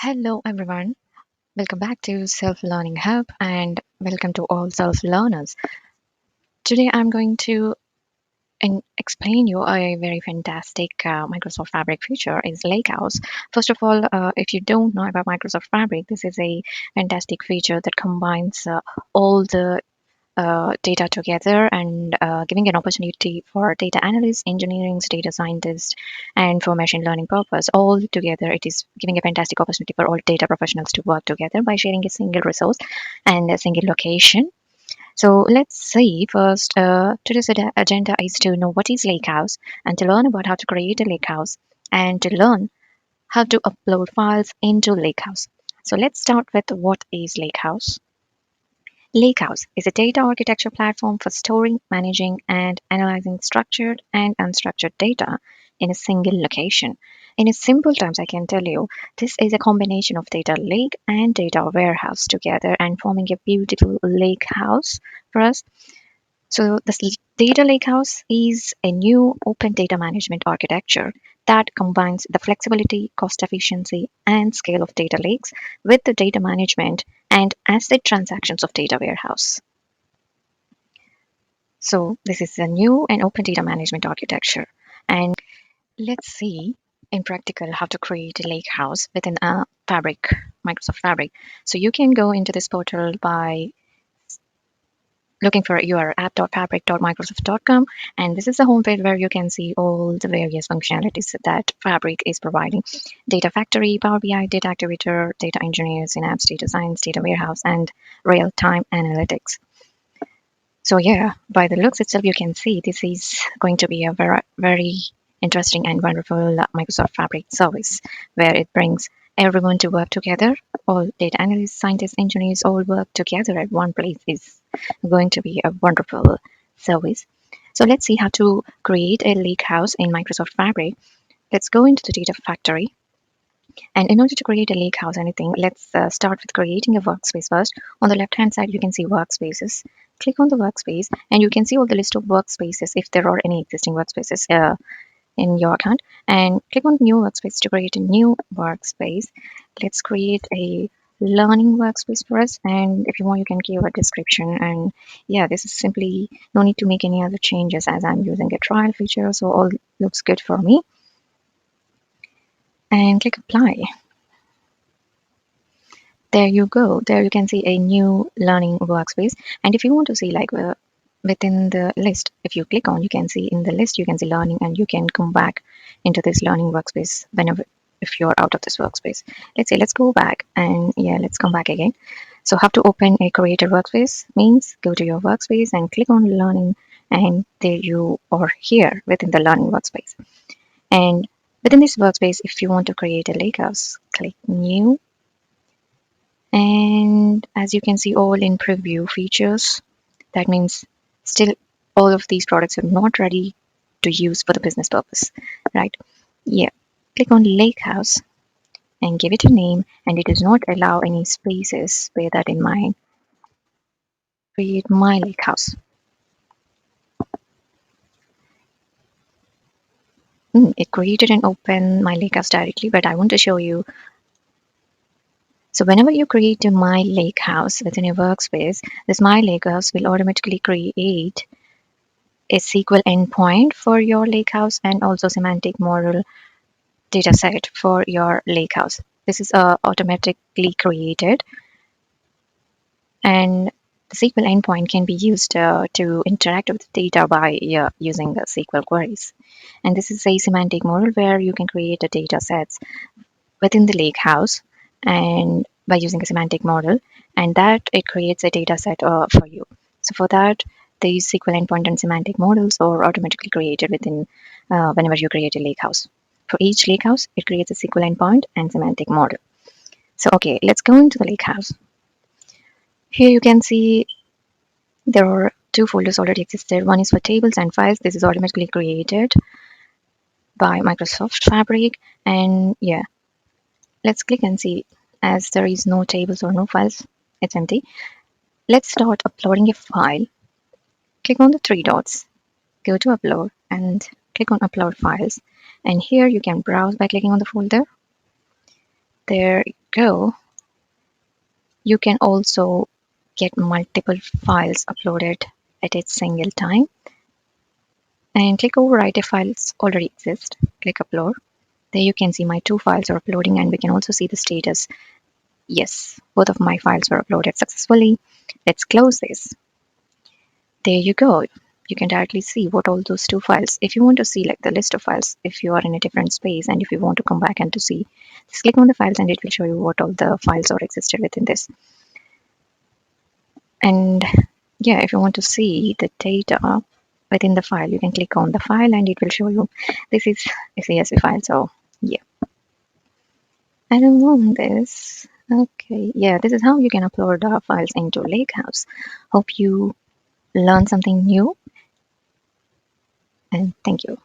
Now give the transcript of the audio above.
Hello, everyone. Welcome back to Self Learning Hub and welcome to all self learners. Today, I'm going to explain you a very fantastic Microsoft Fabric feature is Lakehouse. First of all, if you don't know about Microsoft Fabric, this is a fantastic feature that combines all the data together and giving an opportunity for data analysts, engineers, data scientists, and for machine learning purpose. All together, it is giving a fantastic opportunity for all data professionals to work together by sharing a single resource and a single location. So let's see first, today's agenda is to know what is Lakehouse and to learn about how to create a Lakehouse and to learn how to upload files into Lakehouse. So let's start with what is Lakehouse. Lakehouse is a data architecture platform for storing, managing, and analyzing structured and unstructured data in a single location. In simple terms, I can tell you this is a combination of data lake and data warehouse together and forming a beautiful lake house for us. So, this data lakehouse is a new open data management architecture that combines the flexibility, cost efficiency, and scale of data lakes with the data management and asset transactions of data warehouse. So, this is a new and open data management architecture. And let's see in practical how to create a lakehouse within a Fabric, Microsoft Fabric. So, you can go into this portal by looking for your app.fabric.microsoft.com, and this is the homepage where you can see all the various functionalities that Fabric is providing: data factory, Power BI, data activator, data engineer, synapse, data science, data warehouse, and real-time analytics. So yeah, by the looks itself, you can see this is going to be a very interesting and wonderful Microsoft Fabric service where it brings everyone to work together. All data analysts, scientists, engineers all work together at one place is going to be a wonderful service. So let's see how to create a lake house in Microsoft Fabric. Let's go into the data factory. And in order to create a lake house, anything, let's start with creating a workspace first. On the left hand side, you can see workspaces. Click on the workspace and you can see all the list of workspaces if there are any existing workspaces in your account. And click on new workspace to create a new workspace. Let's create a learning workspace for us, and if you want you can give a description. And yeah, this is simply no need to make any other changes as I'm using a trial feature, so all looks good for me. And click apply. There you go. There you can see a new learning workspace. And if you want to see like within the list, if you click on, you can see in the list, you can see learning, and you can come back into this learning workspace whenever if you're out of this workspace. Let's say let's go back, and yeah, let's come back again. So how to open a creator workspace means go to your workspace and click on learning, and there you are here within the learning workspace. And within this workspace, if you want to create a lakehouse, click new. And as you can see, all in preview features. That means still all of these products are not ready to use for the business purpose, right? Yeah. Click on Lakehouse and give it a name, and it does not allow any spaces. Bear that in mind. Create my Lakehouse. It created and opened my Lakehouse directly, but I want to show you. So whenever you create a My Lakehouse within your workspace, this My Lakehouse will automatically create a SQL endpoint for your lakehouse and also semantic model dataset for your lakehouse. This is automatically created, and the SQL endpoint can be used to interact with data by using SQL queries. And this is a semantic model where you can create a data sets within the lakehouse and by using a semantic model, and that it creates a data set for you. So for that, these SQL endpoint and semantic models are automatically created within whenever you create a lakehouse. For each lakehouse, it creates a SQL endpoint and semantic model. So okay, let's go into the lakehouse. Here you can see there are two folders already existed. One is for tables and files. This is automatically created by Microsoft Fabric. And yeah, let's click and see. As there is no tables or no files, it's empty. Let's start uploading a file. Click on the three dots, go to upload, and click on upload files. And here you can browse by clicking on the folder. There go, you can also get multiple files uploaded at a single time, and click overwrite if files already exist. Click upload. There you can see my two files are uploading, and we can also see the status. Yes, both of my files were uploaded successfully. Let's close this. There you go. You can directly see what all those two files. If you want to see like the list of files, if you are in a different space and if you want to come back and to see, just click on the files and it will show you what all the files are existed within this. And yeah, if you want to see the data within the file, you can click on the file and it will show you this is a CSV file. So yeah, I don't want this. Okay, yeah, this is how you can upload files into Lakehouse. Hope you learned something new, and thank you.